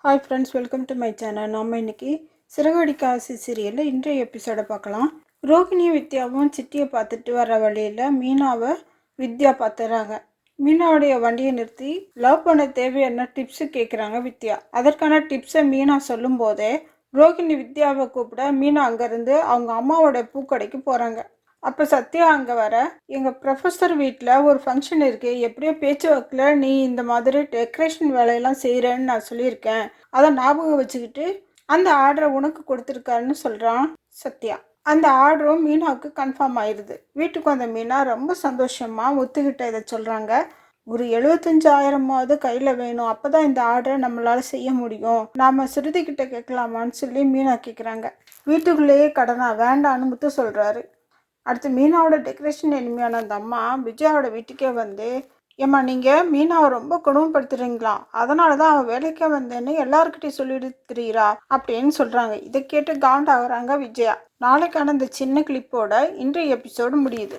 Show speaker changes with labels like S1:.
S1: Hi friends, welcome to my channel. நம்ம இன்னைக்கு சிறகடிக்க ஆசை சீரியலில் இன்றைய எபிசோடை பார்க்கலாம். ரோகிணியும் வித்யாவும் சிட்டியை பார்த்துட்டு வர வழியில் மீனாவை வித்யா பார்த்துறாங்க. மீனாவுடைய வண்டியை நிறுத்தி லவ் பண்ண தேவையான டிப்ஸு கேட்குறாங்க வித்யா. அதற்கான டிப்ஸை மீனா சொல்லும் போதே ரோகிணி வித்யாவை கூப்பிட மீனா அங்கேருந்து அவங்க அம்மாவோட பூக்கடைக்கு போகிறாங்க. அப்போ சத்யா அங்கே வர, எங்கள் ப்ரொஃபஸர் வீட்டில் ஒரு ஃபங்க்ஷன் இருக்குது, எப்படியோ பேச்சு வாக்கில் நீ இந்த மாதிரி டெக்கரேஷன் வேலையெல்லாம் செய்கிறேன்னு நான் சொல்லியிருக்கேன், அதை ஞாபகம் வச்சுக்கிட்டு அந்த ஆர்டரை உனக்கு கொடுத்துருக்காருன்னு சொல்கிறான் சத்யா. அந்த ஆர்டரும் மீனாவுக்கு கன்ஃபார்ம் ஆயிடுது. வீட்டுக்கு வந்த மீனா ரொம்ப சந்தோஷமாக ஒத்துக்கிட்ட இதை சொல்கிறாங்க. ஒரு 75,000 கையில் வேணும், அப்போ தான் இந்த ஆர்டரை நம்மளால் செய்ய முடியும், நாம் ஸ்ருதிக்கிட்ட கேட்கலாமான்னு சொல்லி மீனா கேட்குறாங்க. வீட்டுக்குள்ளேயே கடனா வேண்டான்னு முத்து சொல்கிறாரு. அடுத்து மீனாவோட டெக்கரேஷன் எளிமையான அந்த அம்மா விஜயாவோட வீட்டுக்கே வந்து, ஏம்மா நீங்கள் மீனாவை ரொம்ப கொடுமைப்படுத்துறீங்களா, அதனால தான் அவள் வேலைக்கே வந்தேன்னு எல்லாருக்கிட்டையும் சொல்லிட்டு தெரியுறா அப்படின்னு சொல்கிறாங்க. இதை கேட்டு காண்டாகிறாங்க விஜயா. நாளைக்கான இந்த சின்ன கிளிப்போட இன்றைய எபிசோடு முடியுது.